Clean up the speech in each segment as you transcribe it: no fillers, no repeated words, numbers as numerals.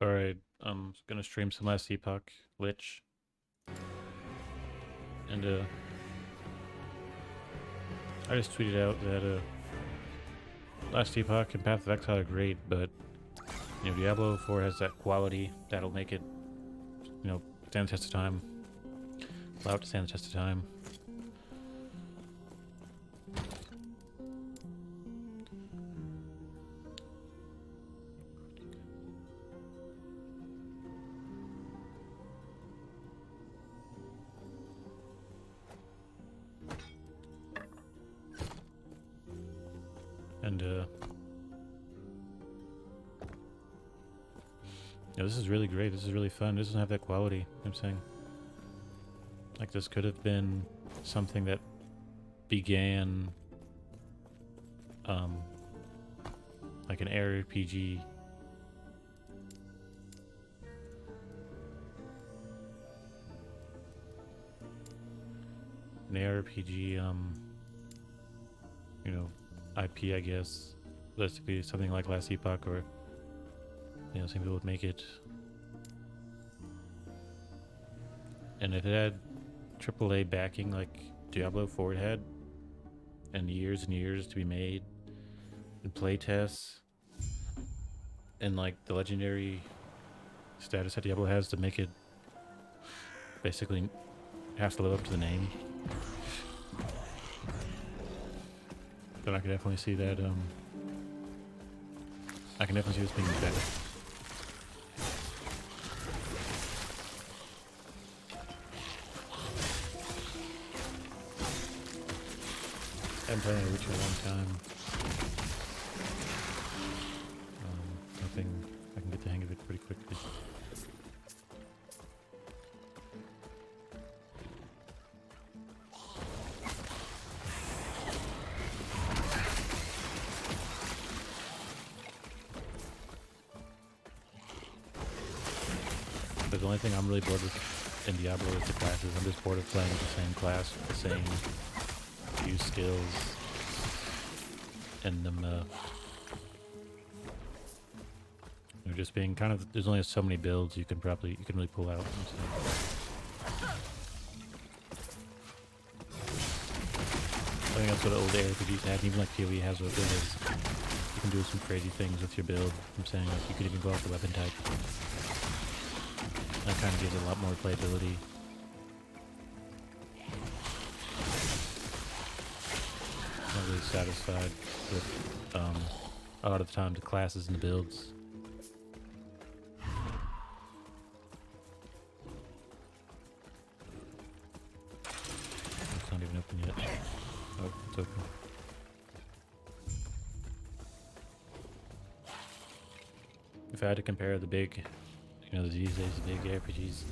Alright, I'm gonna stream some last Epoch, Lich, and I just tweeted out that last Epoch and Path of Exile are great, but Diablo 4 has that quality that'll make it, stand the test of time. Allow it to stand the test of time. And this is really great. This is really fun. This doesn't have that quality. I'm saying, like, this could have been something that began, like an RPG. An ARPG, IP, I guess. That's to be something like Last Epoch, or some people would make it. And if it had AAA backing like Diablo 4 had, and years to be made, and play tests, and like the legendary status that Diablo has to make it basically has to live up to the name, then I can definitely see that. I can definitely see this being better. I'm playing it for a long time. I think I can get the hang of it pretty quickly. But the only thing I'm really bored with in Diablo is the classes. I'm just bored of playing with the same class, with the same few skills, and them just being kind of, there's only so many builds you can really pull out. I think that's what old ARPGs had, even like PoE has what it is. You can do some crazy things with your build. I'm saying, like, you could even go off the weapon type. That kind of gives it a lot more playability. Not really satisfied with a lot of the time the classes and the builds. It's not even open yet. Oh, it's open. If I had to compare the big, these days, the big RPGs,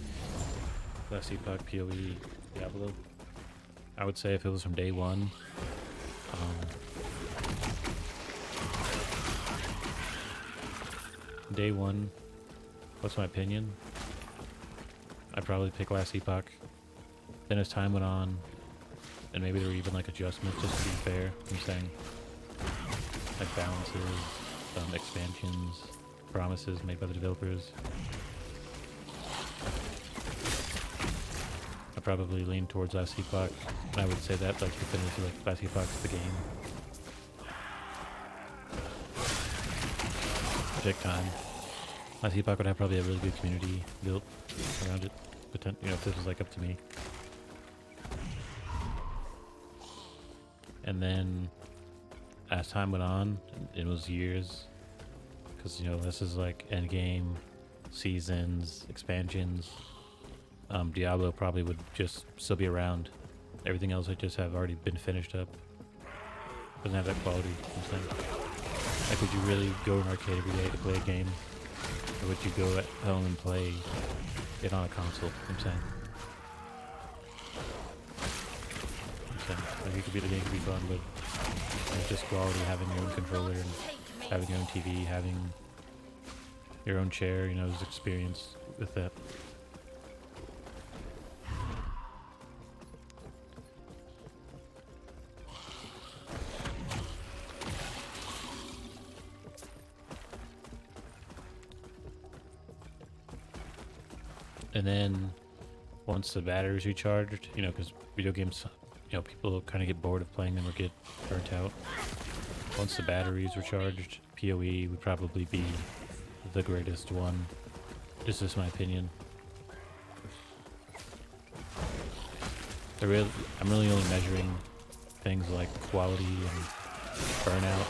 Last Epoch, PoE, Diablo, I would say if it was from day one, what's my opinion? I'd probably pick Last Epoch. Then as time went on, and maybe there were even like adjustments just to be fair, I'm saying, like balances, expansions, promises made by the developers. I probably lean towards Last Epoch, and I would say that like definitively, like Last Epoch's the game. Take time. Last Epoch would have probably a really good community built around it, if this was like up to me. And then as time went on, it was years, because this is like end game, seasons, expansions. Diablo probably would just still be around. Everything else would just have already been finished up. Doesn't have that quality. I'm saying. Like, would you really go to an arcade every day to play a game, or would you go at home and play it on a console? I'm saying. Like, it could be, the game could be fun, but it's just quality, having your own controller and having your own TV, having your own chair, there's experience with that. And then once the battery's recharged, you know, because video games, you know, people kind of get bored of playing them or get burnt out. Once the battery's recharged, PoE would probably be the greatest one. This is my opinion. I'm really only measuring things like quality and burnout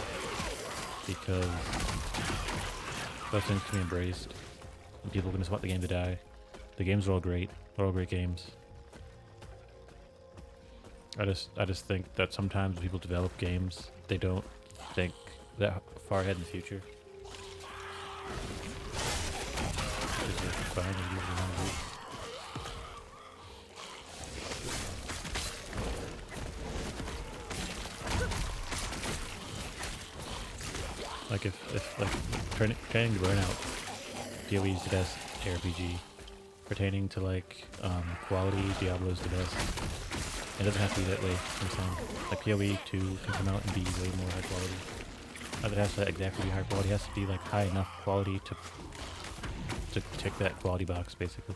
because those things can be embraced and people can just want the game to die. The games are all great. They're all great games. I just think that sometimes when people develop games, they don't think that far ahead in the future. Fine, they usually want to do. Like if like training to burnout, PoE is the best RPG. Pertaining to like quality, Diablo's the best. It doesn't have to be that way sometimes. Like PoE 2 can come out and be way more high quality. Not that it has to exactly be high quality, it has to be like high enough quality to tick that quality box basically.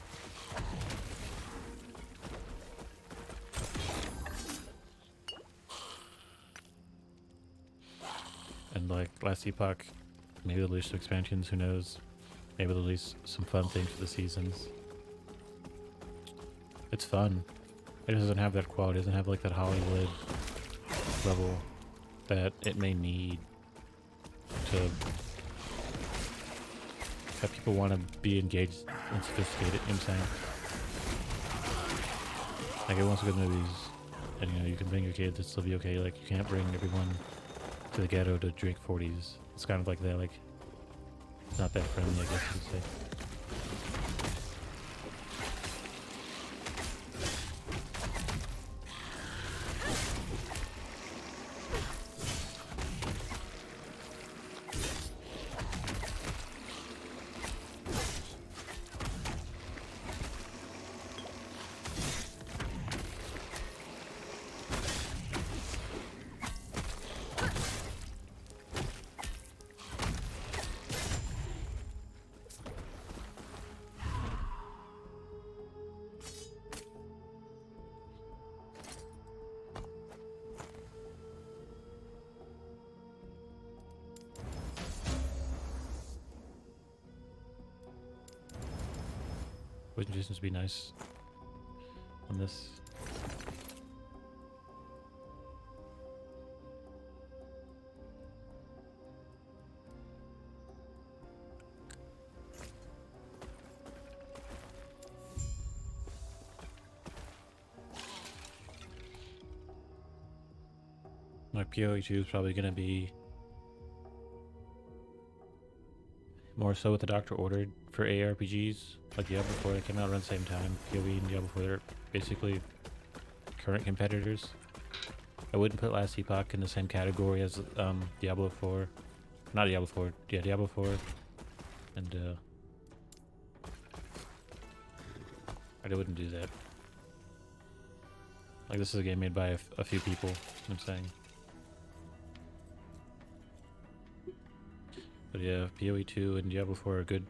And like last Epoch, maybe they'll release some expansions, who knows? Maybe they'll release some fun things for the seasons. It's fun. It doesn't have that quality, it doesn't have like that Hollywood level that it may need to have people want to be engaged and sophisticated, you know what I'm saying? Like everyone wants to go to movies and you know, you can bring your kids, it'll still be okay. Like you can't bring everyone to the ghetto to drink 40s. It's kind of like that, like it's not that friendly, I guess you could say. Wouldn't distance be nice on this? My PoE 2 is probably going to be more so what the doctor ordered for ARPGs. Like Diablo 4 that came out around the same time. PoE and Diablo 4 are basically current competitors. I wouldn't put Last Epoch in the same category as Diablo 4. Not Diablo 4. Yeah, Diablo 4. And I wouldn't do that. Like this is a game made by a few people, you know what I'm saying? But yeah, PoE 2 and Diablo 4 are a good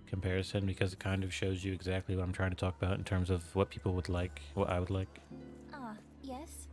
comparison because it kind of shows you exactly what I'm trying to talk about in terms of what people would like, what I would like. Ah, yes?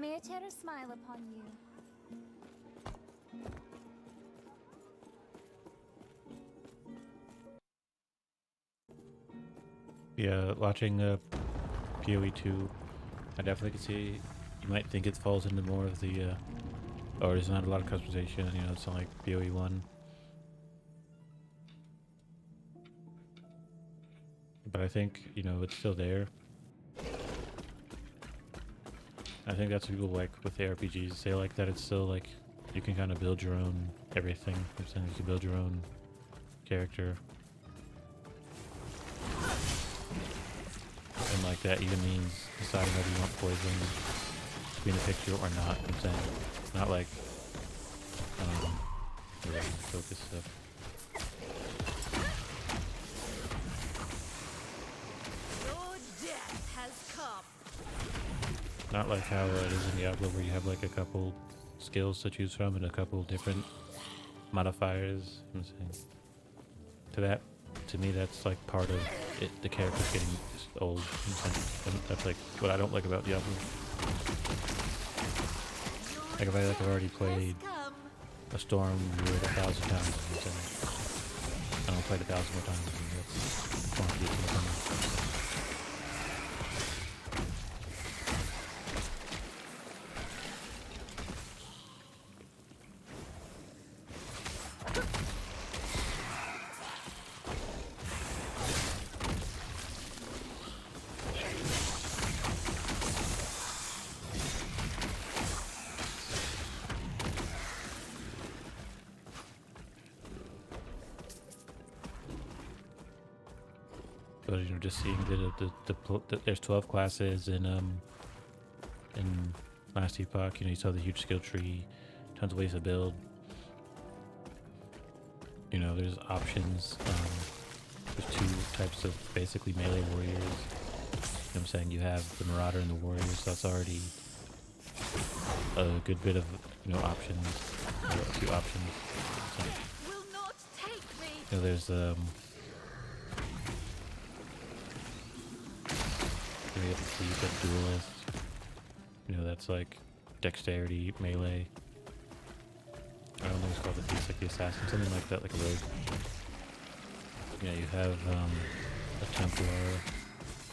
May I tear a smile upon you? Yeah, watching PoE 2, I definitely can see. You might think it falls into more of the, or there's not a lot of customization. You know, it's not like PoE 1. But I think, you know, it's still there. I think that's what people like with the RPGs. They like that it's still like you can kind of build your own everything. I'm saying you can build your own character. And like that even means deciding whether you want poison to be in the picture or not. I'm saying not like focus stuff. Your death has come. Not like how it is in Diablo where you have like a couple skills to choose from and a couple different modifiers. I'm saying to me that's like part of it, the character's getting just old. I'm saying. And that's like what I don't like about Diablo. Like if I've already played a Storm Druid 1,000 times, I'm saying, I don't play it 1,000 more times. And that's quantity too much. But you know, just seeing there's 12 classes in last Epoch. You know, you saw the huge skill tree, tons of ways to build. You know, there's options. There's two types of basically melee warriors. You know what I'm saying? You have the Marauder and the Warrior, so that's already a good bit of, you know, options. Or a few options. So, Will not take me. you know, there's you have the Thief and Duelist. You know, that's like dexterity, melee. I don't know what's called the Thief, like the Assassin, something like that, like a rogue. Yeah, you have a Templar,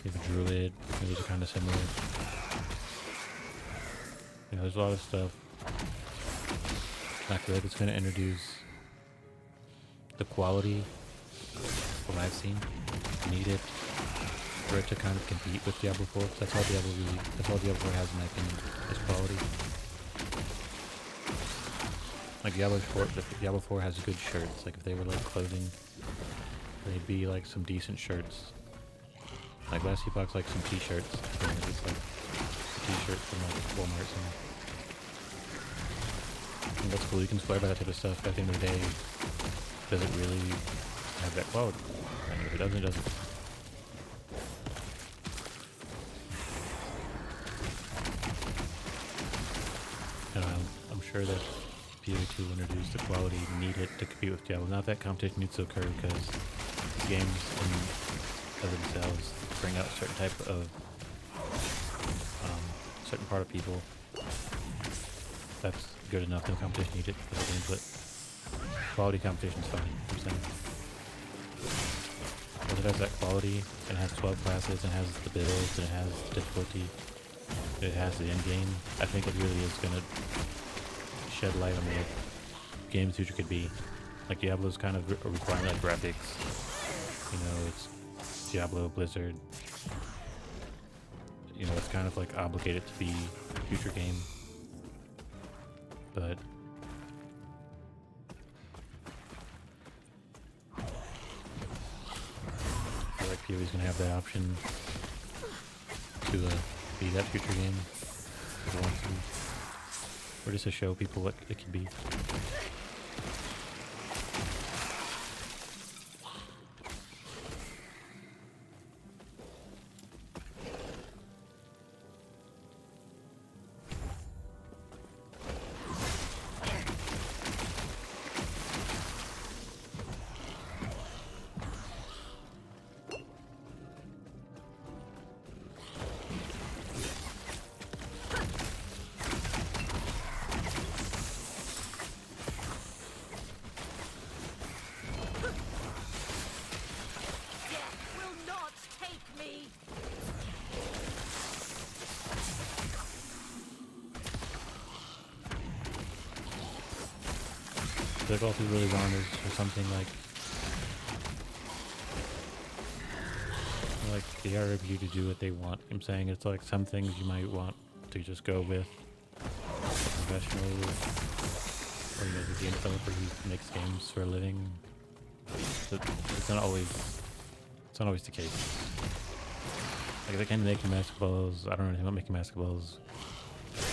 you have a Druid, those are kind of similar. You know, there's a lot of stuff. I feel like it's going to introduce the quality, from what I've seen, needed for it to kind of compete with Diablo 4. That's all Diablo 4 has in my opinion, is quality. Like Diablo 4 has good shirts. Like if they were like clothing, they'd be like some decent shirts. Like last Epoch's like some t-shirts. You know, just like a t-shirt from like Walmart somewhere. And that's cool, you can swear by that type of stuff, but at the end of the day, does it really have that quality? I mean, if it doesn't, it doesn't. And I'm sure that PoE2 will introduce the quality needed to compete with Diablo. Not that competition needs to occur because games of themselves bring out a certain type of certain part of people that's good enough. No competition needed for the game, but quality competition's fine. I'm saying, but it has that quality and it has 12 classes and it has the builds and it has the difficulty. It has the end game. I think it really is gonna shed light on what games future could be. Like Diablo's kind of requiring like graphics. You know, it's Diablo, Blizzard. You know, it's kind of like obligated to be a future game. But I feel like PoE's gonna have that option to be that future game if it wants to. Or just to show people what it can be. like all people really want is something like the RPG to do what they want. I'm saying it's like some things you might want to just go with a professional or the game developer who makes games for a living. But it's not always the case. Like they can make basketballs. I don't know anything about making basketballs.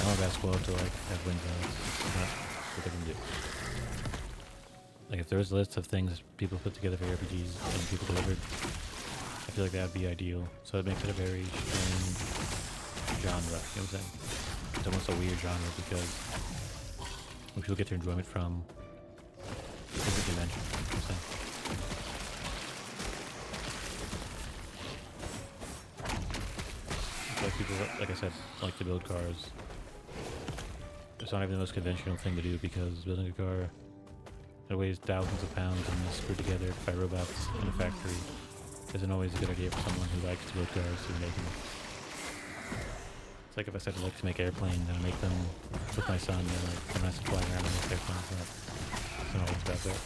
I want basketball to like have wins on it. It's not what they can do. Like if there was a list of things people put together for RPGs and people delivered, I feel like that would be ideal. So it makes it a very strange genre. You know what I'm saying? It's almost a weird genre because when people get their enjoyment from different dimensions. You know what I'm saying? Like people, like I said, like to build cars. It's not even the most conventional thing to do because building a car that weighs thousands of pounds and is screwed together by robots in a factory isn't always a good idea for someone who likes to build cars to be making them. It's like if I said I like to make airplanes and I make them with my son and like I'm not flying around and make airplanes. It's not always about that.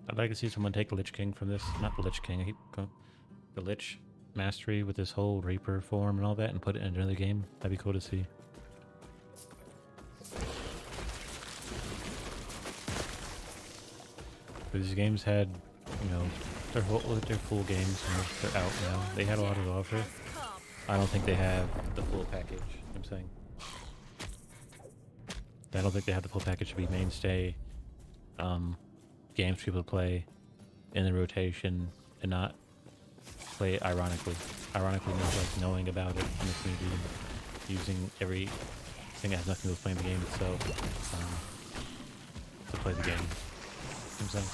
I'd like to see someone take the Lich King from this. Not the Lich King, the Lich mastery with this whole Reaper form and all that and put it in another game. That'd be cool to see. But these games had, you know, they're full games. You know, they're out now. They had a lot to offer. I don't think they have the full package. You know what I'm saying. I don't think they have the full package to be mainstay games people play in the rotation and not play it ironically. Ironically means like knowing about it in the community and using everything that has nothing to do with playing the game itself to play the game. You know what I'm saying?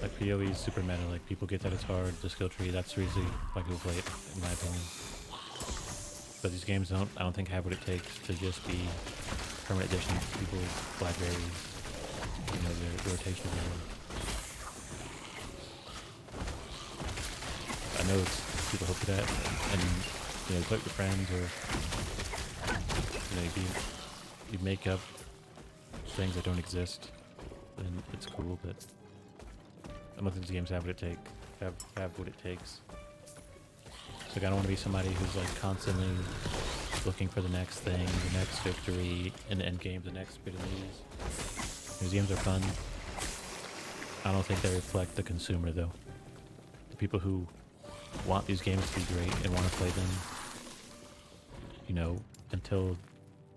Like PoE is super meta, like people get that it's hard, the skill tree, that's the reason why people play it, in my opinion. But these games I don't think have what it takes to just be permanent additions to people's libraries, you know, their rotation of them. I know it's people hope for that, and you know, play with your friends, or you know, you make up things that don't exist, and it's cool. But I don't think these games have what it have what it takes. Like I don't want to be somebody who's like constantly looking for the next thing, the next victory, in the end game, the next bit of news. These games are fun. I don't think they reflect the consumer though. The people who want these games to be great and want to play them, you know, until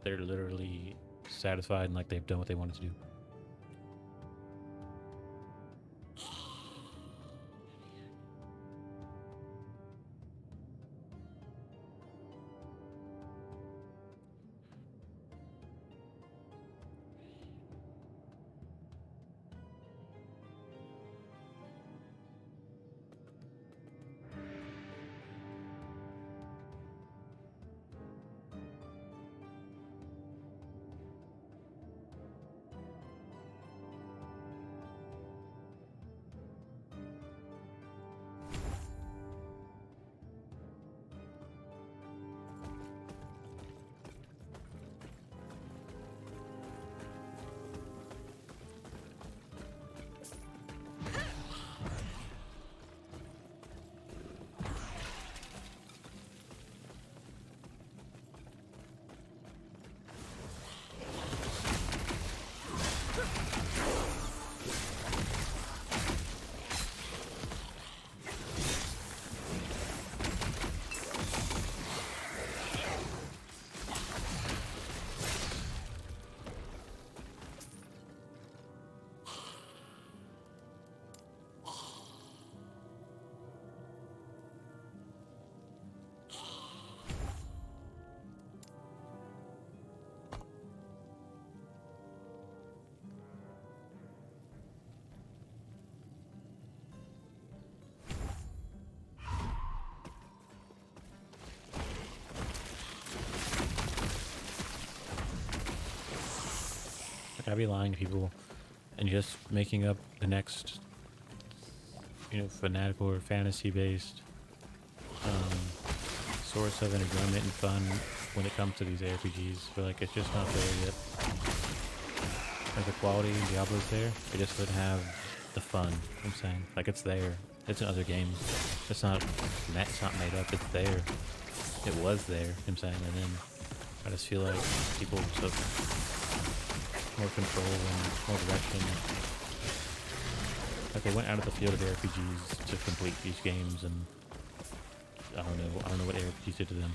they're literally satisfied and like they've done what they wanted to do. Like, I'd be lying to people and just making up the next, fanatical or fantasy-based source of enjoyment and fun when it comes to these ARPGs. But like, it's just not there yet. Like, the quality in Diablo's there, it just doesn't have the fun. I'm saying, like, it's there. It's in other games. It's not made up. It's there. It was there. I'm saying, and then I just feel like people took more control and more direction. Like, they went out of the field of RPGs to complete these games, and I don't know what RPGs did to them.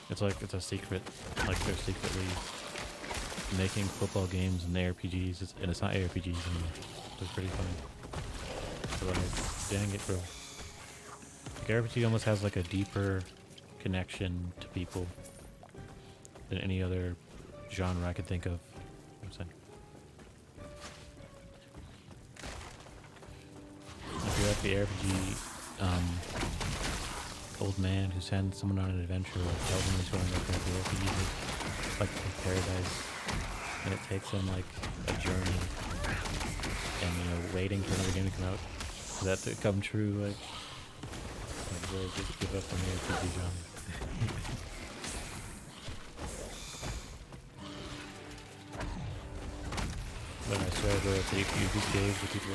It's like it's a secret. Like, they're secretly making football games and ARPGs, and it's not ARPGs anymore. It's pretty funny. So like, dang it, bro. Like, RPG almost has like a deeper connection to people than any other genre I could think of. You know what I'm saying? I feel like the RPG old man who sends someone on an adventure, like, tells them he's going like the RPG is like a paradise, and it takes them like a journey, and waiting for another game to come out for that to come true. Like really just give up on the RPG genre. But I swear, bro, if you just gave the people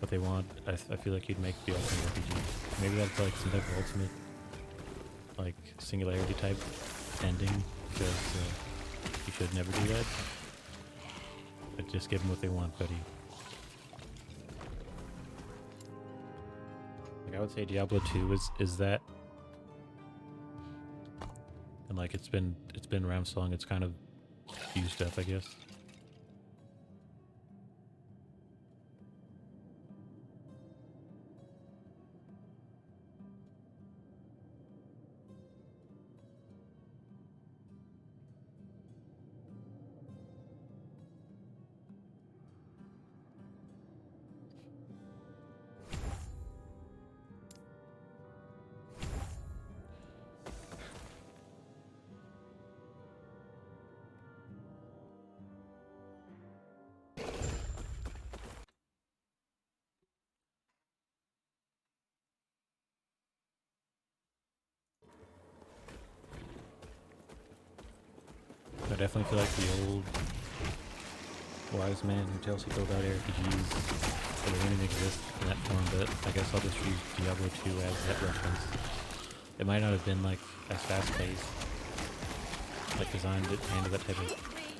what they want, I feel like you'd make the ultimate RPG. Maybe that's like some type of ultimate, like, singularity type ending, because you should never do that. But just give them what they want, buddy. Like, I would say Diablo 2 is that, and like it's been around so long, it's kind of used up, I guess. I definitely feel like the old wise man who tells people about RPGs, they didn't even exist in that form, but I guess I'll just use Diablo 2 as that reference. It might not have been like as fast-paced, like designed to handle that type of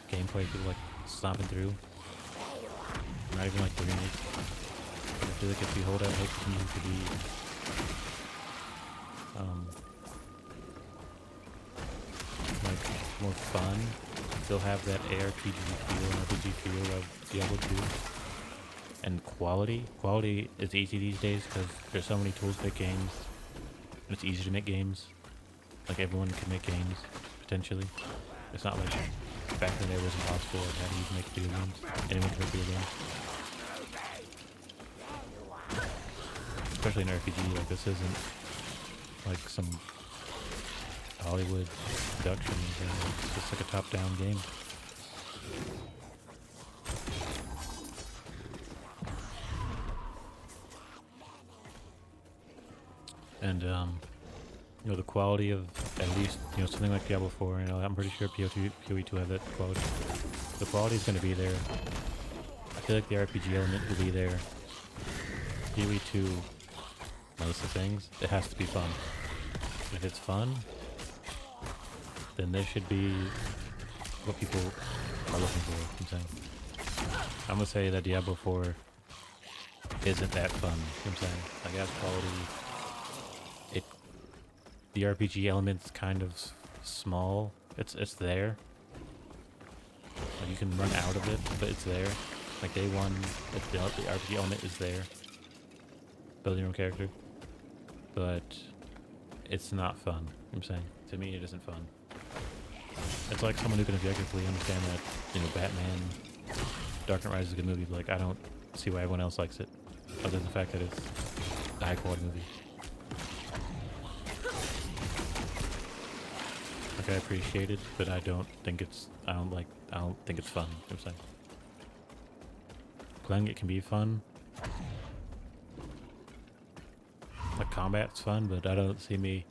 gameplay, people like stomping through. Not even like the remake. But I feel like if you hold out hope for something to be like more fun, still have that ARPG feel, RPG feel of Diablo 2, and quality is easy these days because there's so many tools to make games. It's easy to make games. Like, everyone can make games potentially. It's not like back in the day it was impossible. Like, how do you make video games? Anyone can make video games. Especially in RPG. Like, this isn't like some Hollywood production. It's just like a top-down game. And the quality of, at least, something like Diablo 4, I'm pretty sure PoE2 have that quality. The quality is going to be there. I feel like the RPG element will be there. PoE2, most of the things, it has to be fun. If it's fun, then this should be what people are looking for. I'm saying. I'm gonna say that Diablo 4 isn't that fun. I'm saying. Like, it has quality. The RPG element's kind of small. It's there. Like, you can run out of it, but it's there. Like, day one, the RPG element is there. Building your own character. But it's not fun. I'm saying. To me, it isn't fun. It's like someone who can objectively understand that, Batman, Dark Knight Rises is a good movie, but like, I don't see why everyone else likes it, other than the fact that it's a high quality movie. Like I appreciate it, but I don't think it's. I don't think it's fun. You know what I'm saying? Playing it can be fun. Like combat's fun, but I don't see me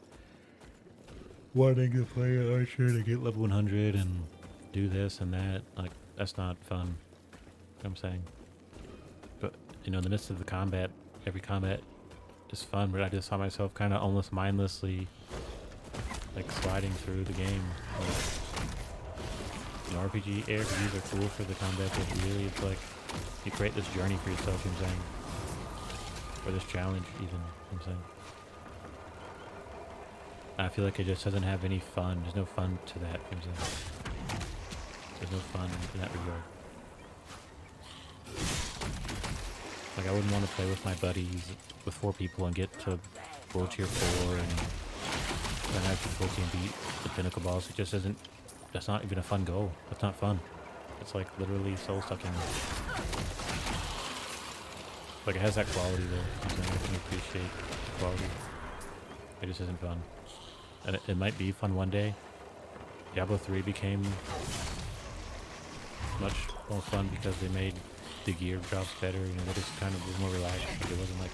wanting to play an archer to get level 100 and do this and that. Like that's not fun. You know what I'm saying? But you know, in the midst of the combat, every combat is fun. But I just saw myself kind of almost mindlessly like sliding through the game. Like, you know, RPGs are cool for the combat, but really it's like you create this journey for yourself. You know what I'm saying? Or this challenge, even. You know what I'm saying? I feel like it just doesn't have any fun. There's no fun to that. You know what I'm saying? There's no fun in that regard. Like I wouldn't want to play with my buddies with 4 people and get to World Tier 4 and then have difficulty and beat the pinnacle boss. It just isn't. That's not even a fun goal. That's not fun. It's like literally soul sucking. Like it has that quality though. You know, I can appreciate the quality. It just isn't fun. And it might be fun one day. Diablo 3 became much more fun because they made the gear drops better. You know, they just kind of was more relaxed. Like it wasn't like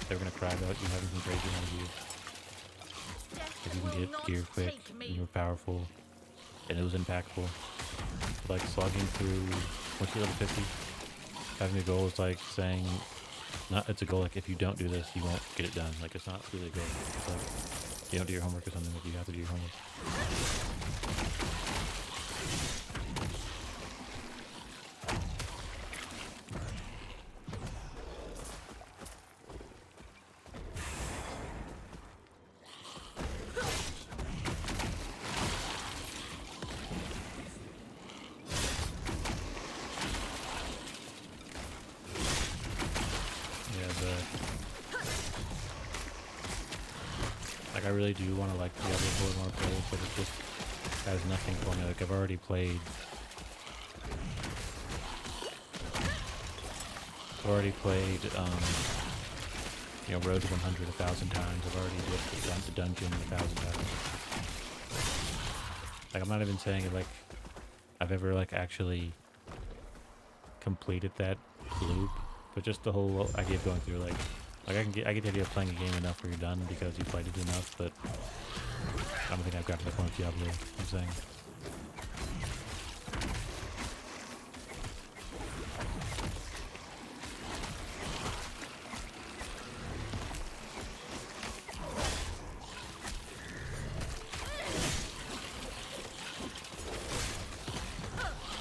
they were gonna cry about you having some crazy amount of gear. Like you can get gear quick, and you're powerful, and it was impactful. Like slogging through once you're level 50, having a goal is like saying, not it's a goal like if you don't do this, you won't get it done. Like it's not really a goal. It's like you don't do your homework or something. Like you have to do your homework. Like I really do want to like the other 4 more players, but it just has nothing for me. Like I've already played. You know, Road to 100 1,000 times. I've already done the dungeon 1,000 times. Like I'm not even saying it like I've ever like actually completed that loop, but just the whole idea of going through like I get the idea of playing a game enough where you're done because you played it enough, but I don't think I've got to the point of Diablo. I'm saying.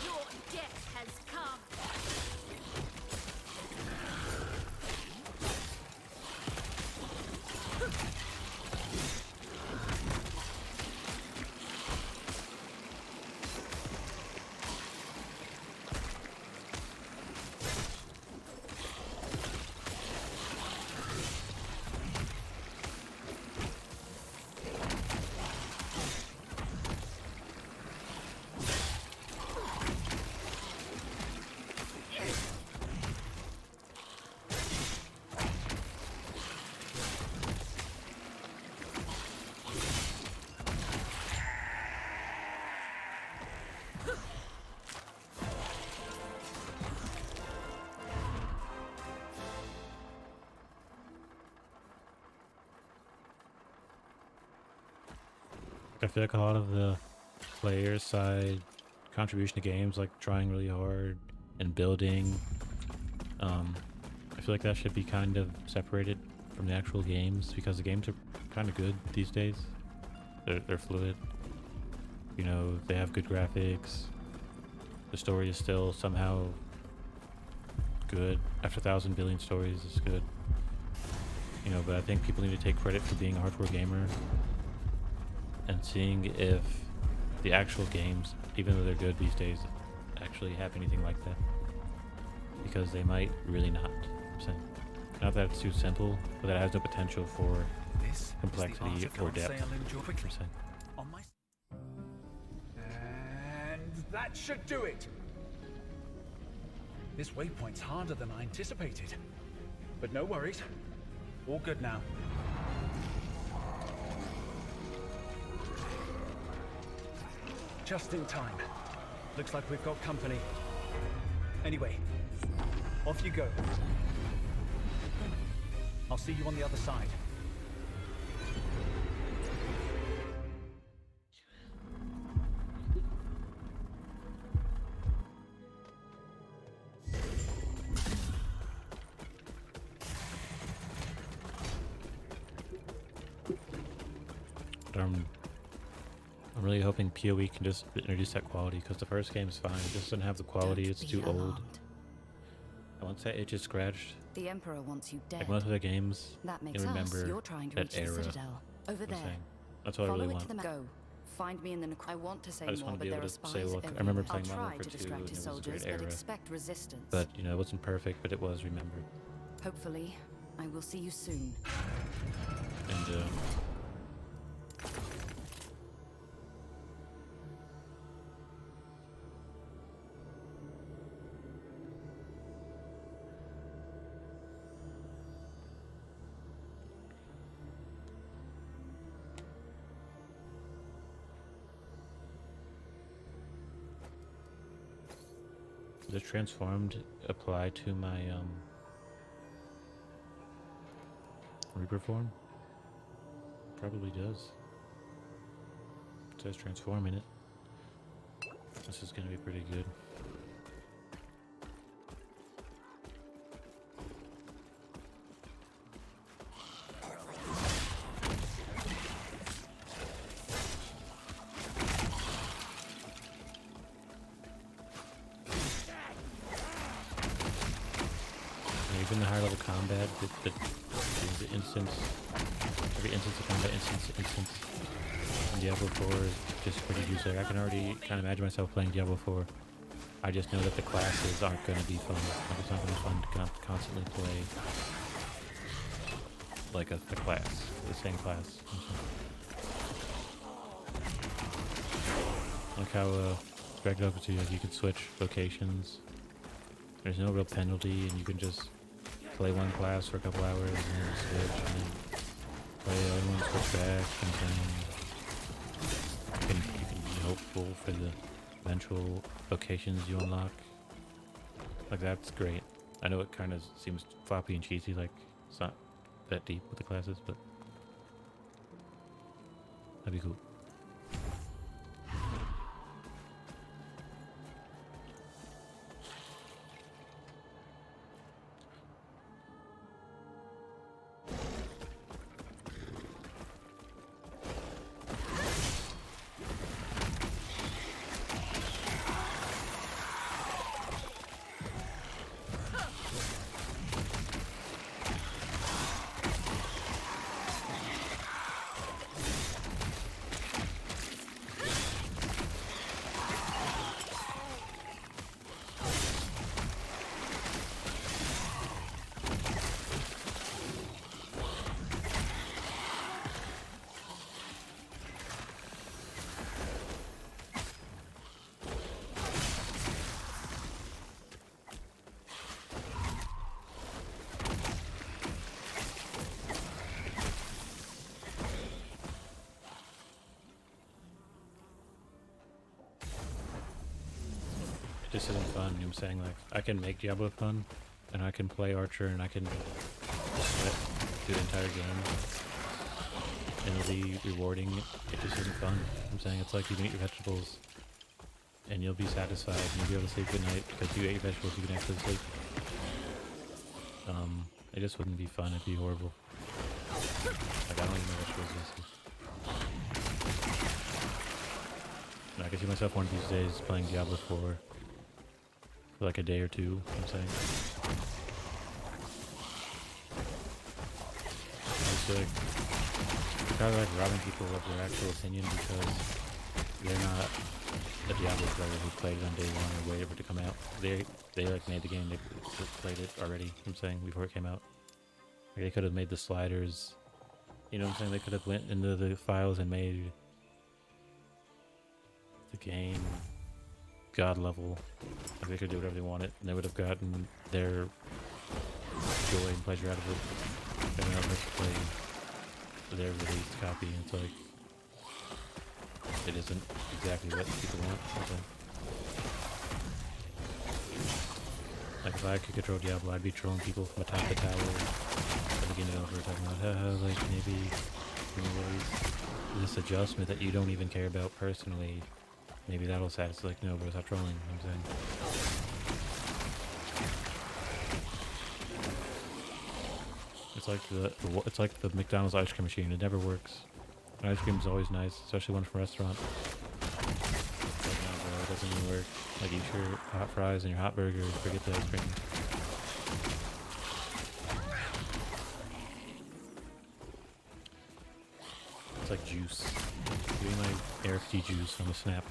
Your death has come. I feel like a lot of the player side contribution to games, like trying really hard and building, I feel like that should be kind of separated from the actual games because the games are kind of good these days. They're fluid. You know, they have good graphics. The story is still somehow good. After 1,000 billion stories, it's good. You know, but I think people need to take credit for being a hardcore gamer and seeing if the actual games, even though they're good these days, actually have anything like that. Because they might really not. Not that it's too simple, but that it has no potential for complexity or depth. And that should do it. This waypoint's harder than I anticipated. But no worries. All good now. Just in time. Looks like we've got company. Anyway, off you go. I'll see you on the other side. I'm really hoping PoE can just introduce that quality, because the first game's fine. It just doesn't have the quality. It's too old. And once that itch is scratched, The Emperor wants you dead. like most of the games, That you makes us. remember You're trying to that reach the era. Citadel. Over I'm there. saying. That's what I Follow really it want. to the go. Find me in the. I want to say I just more, want to but be there able are to spies say, look, I everywhere. remember I'll playing Modern try Warfare to 2, distract and his it was a soldiers, great but era. expect resistance. But, you know, it wasn't perfect, but it was remembered. Hopefully, I will see you soon. And, does transformed apply to my Reaper form? Probably does. It says transform in it. This is gonna be pretty good. Even the higher level combat, the instance, every instance of combat, instance in Diablo 4 is just pretty juicy. Like, I can already kind of imagine myself playing Diablo 4. I just know that the classes aren't going to be fun. Like, it's not going to be fun to constantly play like a class, the same class. Like how Greg up to, like, you can switch locations. There's no real penalty, and you can just play one class for a couple hours and then switch, and then play the other one, switch back, and then you can be hopeful for the eventual locations you unlock. Like, that's great. I know it kind of seems floppy and cheesy, like it's not that deep with the classes, but that'd be cool. This isn't fun. You know what I'm saying? Like, I can make Diablo fun, and I can play Archer, and I can sweat through the entire game, and it'll be rewarding. It just isn't fun. I'm saying it's like you can eat your vegetables, and you'll be satisfied, and you'll be able to sleep good night because you ate your vegetables. You can actually sleep. It just wouldn't be fun. It'd be horrible. Like, I don't eat my vegetables. And I can see myself one of these days playing Diablo 4. For like a day or two, I'm saying. It's like, you're kind of like robbing people of their actual opinion because they're not a Diablo player who played it on day one or waited for it to come out. They like made the game, they played it already, I'm saying, before it came out. Like, they could have made the sliders, you know what I'm saying? They could have went into the files and made the game god level. Like, they could do whatever they wanted, and they would have gotten their joy and pleasure out of it. Everyone else has to play their released copy, and it's like, it isn't exactly what people want. Like if I could control Diablo, I'd be trolling people from atop the tower at the beginning of it, talking about, like maybe this adjustment that you don't even care about personally, maybe that'll satisfy. Like, no, bro, stop trolling. You know what I'm saying? It's like the McDonald's ice cream machine. It never works. Ice cream is always nice, especially one from a restaurant. But no, bro, it doesn't even work. Like, eat your hot fries and your hot burger, forget the ice cream. It's like juice. Give me my ARFT juice on the snap.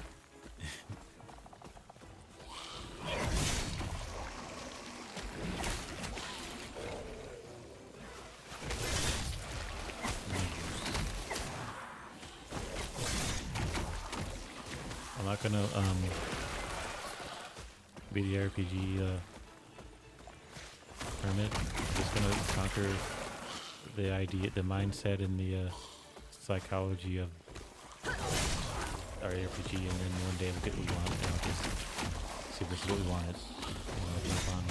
I'm not gonna be the RPG hermit. I'm just gonna conquer the idea, the mindset, and the psychology of our RPG, and then one day we'll get what we want, and I'll just see if this is what we wanted. Jump on.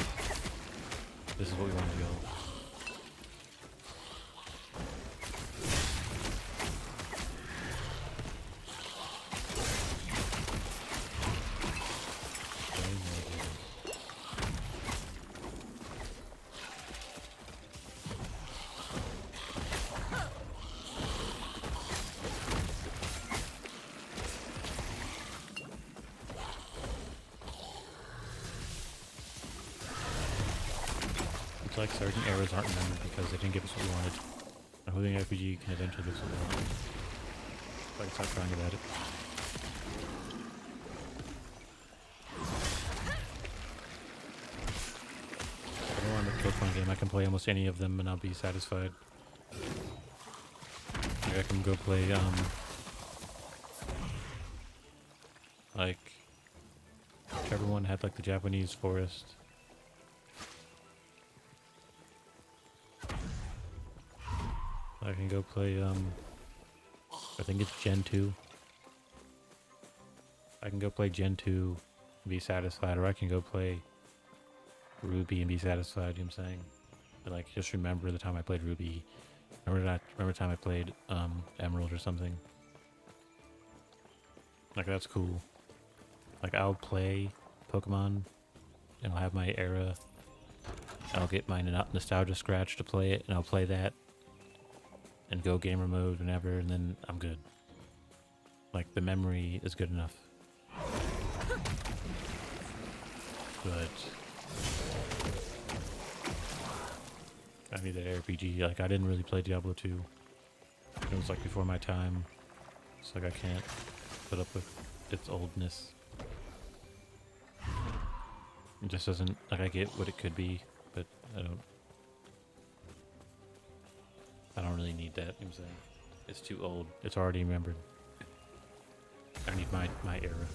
This is what we want to go. It's like certain errors aren't remembered because they didn't give us what we wanted. A holding RPG can eventually give us what we want. But I can stop crying about it. If I want a Pokemon game, I can play almost any of them and I'll be satisfied. Like I can go play, like, whichever one had like the Japanese forest. I can go play, I think it's Gen 2. I can go play Gen 2 and be satisfied, or I can go play Ruby and be satisfied, you know what I'm saying? And like, just remember the time I played Ruby. Remember the time I played, Emerald or something. Like, that's cool. Like, I'll play Pokemon, and I'll have my era. I'll get my nostalgia scratch to play it, and I'll play that. And go gamer mode whenever, and then I'm good. Like, the memory is good enough. But I need that RPG. Like, I didn't really play Diablo 2. It was like before my time. It's like I can't put up with its oldness. It just doesn't, like, I get what it could be, but I don't really need that, you know what I'm saying? It's too old. It's already remembered. I need my era.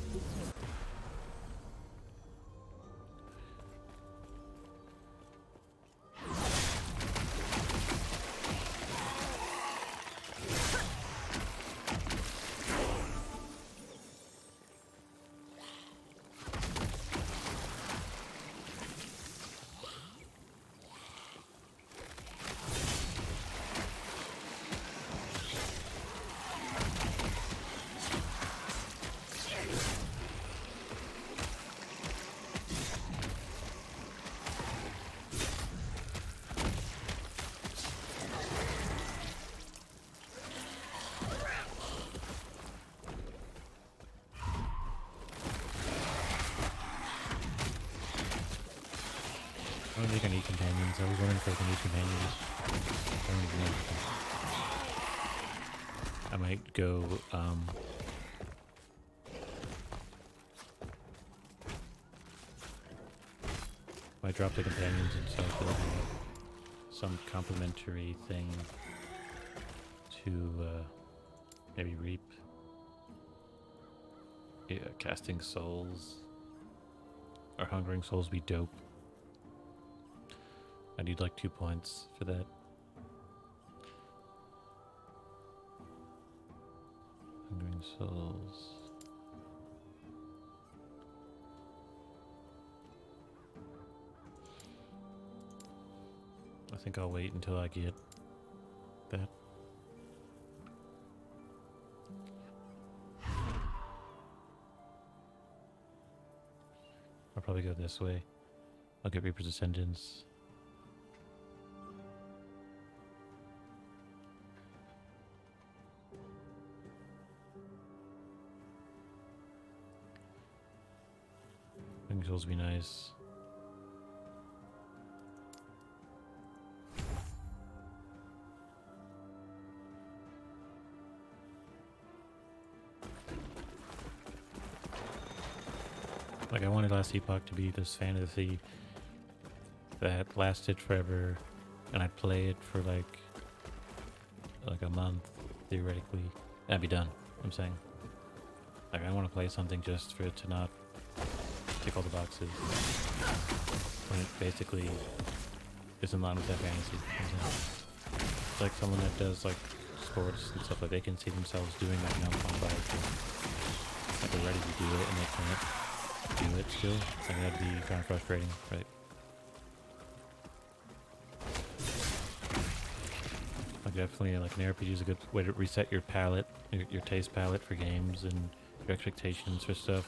I don't think I need companions. I was wondering if I need companions. I don't even know. I might go, might drop the companions and start building some complementary thing to, maybe reap. Yeah, casting souls. Or hungering souls be dope. I need like 2 points for that. Gathering souls. I think I'll wait until I get that. I'll probably go this way. I'll get Reaper's Descendants. I think those will be nice. Like, I wanted Last Epoch to be this fantasy that lasted forever, and I'd play it for like a month, theoretically. That'd be done, I'm saying. Like, I want to play something just for it to not tick all the boxes. When it basically is in line with that fantasy. It's like someone that does like sports and stuff, like they can see themselves doing that now on bike. Like they're ready to do it and they can't do it still. Like that'd be kind of frustrating, right? Like definitely like an RPG is a good way to reset your palette, your taste palette for games and your expectations for stuff.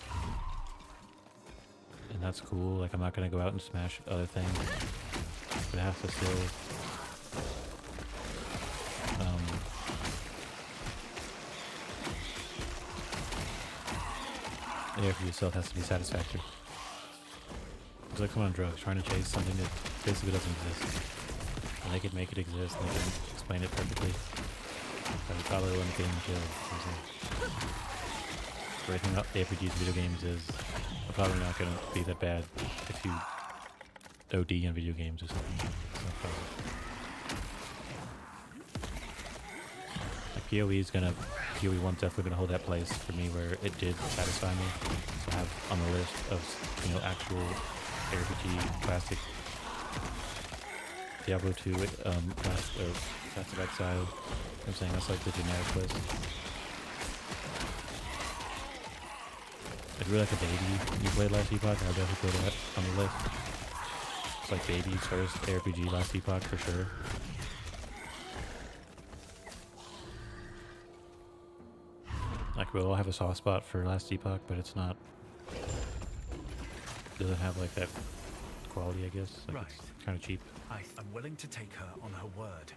And that's cool. Like I'm not gonna go out and smash other things. But it has to still the RPG itself has to be satisfactory. It's like someone on drugs trying to chase something that basically doesn't exist. And they could make it exist and they can explain it perfectly. But it probably wouldn't get them killed. Everything about RPGs and video games is probably not going to be that bad if you OD in video games or something. Like PoE is gonna, PoE 1's definitely gonna hold that place for me where it did satisfy me. So I have on the list of, you know, actual RPG classic Diablo 2, Path of Exile. I'm saying that's like the generic list. If you're like a baby, you played Last Epoch, I'll definitely put that on the list. It's like baby's first RPG, Last Epoch for sure. Like we'll all have a soft spot for Last Epoch, but it's not, doesn't have like that quality, I guess. Like Right. It's kind of cheap. I'm willing to take her on her word.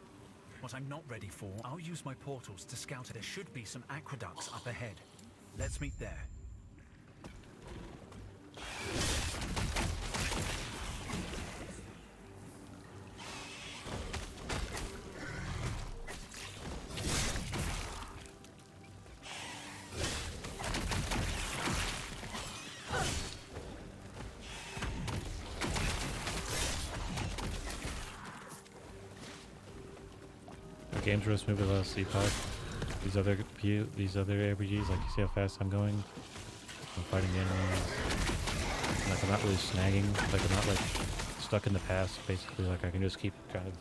What I'm not ready for, I'll use my portals to scout it. There should be some aqueducts up ahead. Let's meet there. Games real smooth with Last Epoch. These other RPGs, like you see how fast I'm going. I'm fighting the enemies. Like I'm not really snagging. Like I'm not like stuck in the past. Basically, like I can just keep kind of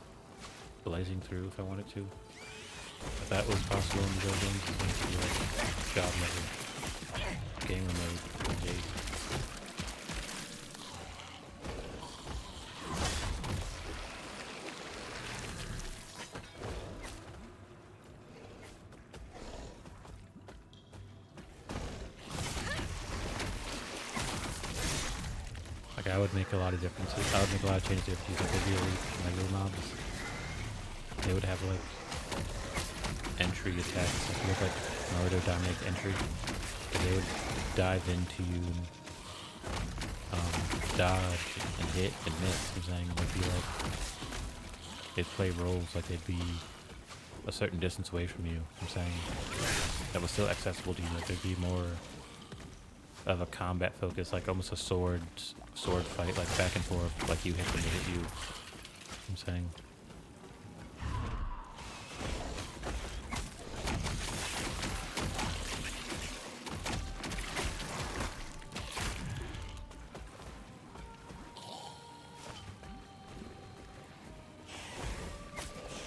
blazing through if I wanted to. If that was possible in video games, it's going to be like job mode, gamer mode, engage. Like I would make a lot of differences. I would make a lot of changes if you like regular mobs. They would have like entry attacks. Like look like Naruto Dominic entry. But they would dive into you and dodge and hit and miss. I'm saying they'd be like they'd play roles like they'd be a certain distance away from you. I'm saying that was still accessible to you. Like there'd be more of a combat focus, like almost a sword fight, like back and forth, like you hit them, they hit you. I'm saying.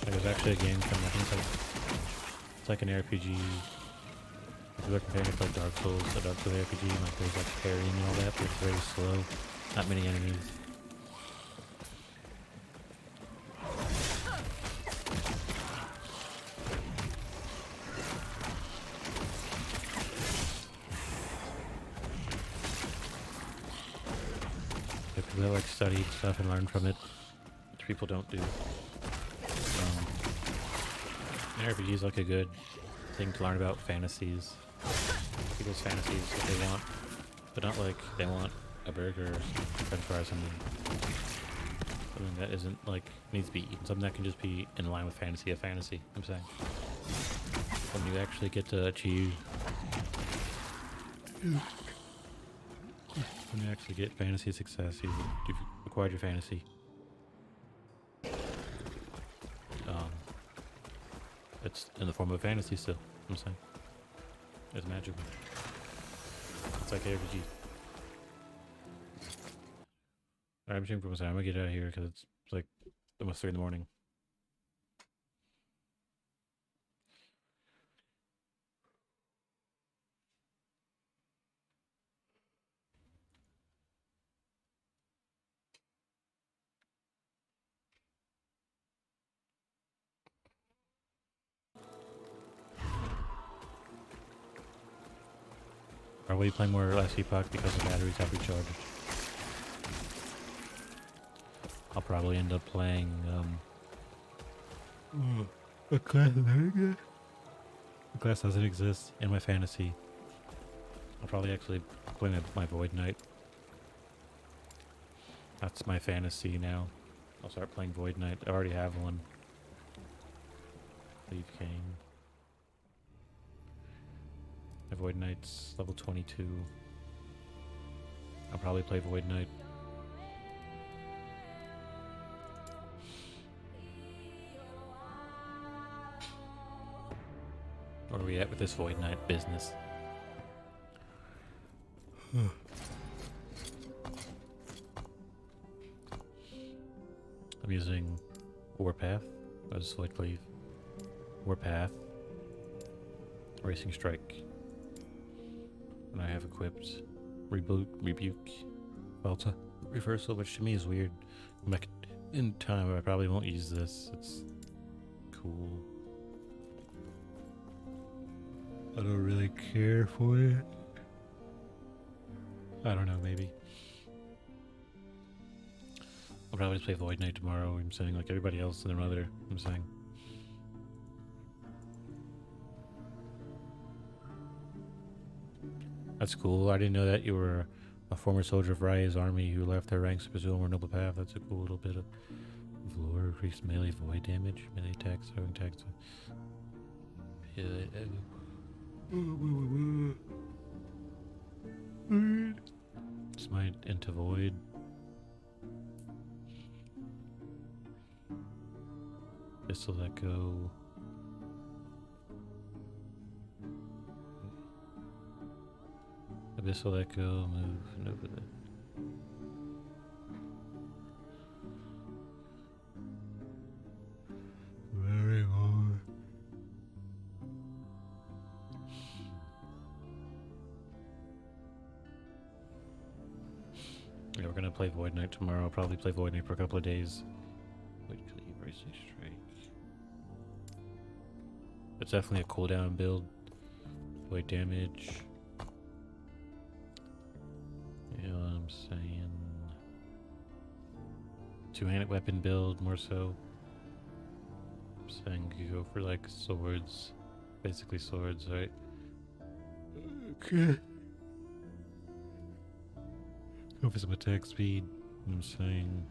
There's actually a game from, I think it's like an RPG, If I compare it to like Dark Souls, a Dark Souls RPG, like there's like parrying and all that, but it's very slow. Not many enemies. If people that like study stuff and learn from it, which people don't do. RPG is like a good thing to learn about fantasies. People's fantasies, what they want, but not like they want a burger or french fries or something that isn't like needs to be eaten. Something that can just be in line with fantasy. A fantasy, I'm saying. When you actually get to achieve, when you actually get fantasy success, you've acquired your fantasy. It's in the form of fantasy still, I'm saying. It's magical. It's like RPG. Alright, I'm changing for myself. I'm gonna get out of here because it's like almost 3 in the morning. Are we playing more last Epoch because the batteries have recharged? I'll probably end up playing a class. The class doesn't exist in my fantasy. I'll probably actually play my Void Knight. That's my fantasy now. I'll start playing Void Knight. I already have one. Leave King. My Void Knight's level 22. I'll probably play Void Knight. Where are we at with this Void Knight business? I'm using Warpath as Void Cleave. Warpath. Racing Strike. And I have equipped Rebuke, Volta, Reversal, which to me is weird. In time, I probably won't use this. It's cool. I don't really care for it. I don't know, maybe. I'll probably just play Void Knight tomorrow. I'm saying like everybody else and their mother. I'm saying. That's cool. I didn't know that you were a former soldier of Raya's army who left their ranks to pursue a more noble path. That's a cool little bit of lore. Increased melee void damage, melee attacks, throwing attacks. Smite into void. This'll let go. Abyssal let go, move and over there. Very hard. Yeah, we're gonna play Void Knight tomorrow. I'll probably play Void Knight for a couple of days. Void Cleave, Racing Strike. It's definitely a cooldown build. Void damage. You know what I'm saying? Two-handed weapon build, more so. I'm saying you go for like swords. Basically swords, right? Okay. Go for some attack speed. I'm saying.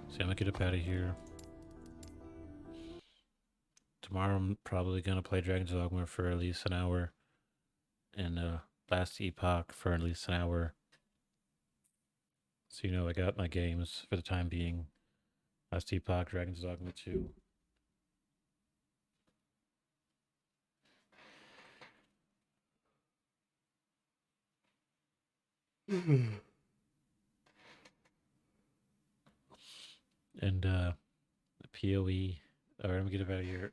So I'm gonna get up out of here. Tomorrow I'm probably gonna play Dragon's Dogma for at least an hour. And last Epoch for at least an hour. So you know I got my games for the time being. Last Epoch, Dragon's Dogma 2. And PoE. Alright, I'm gonna get out of here.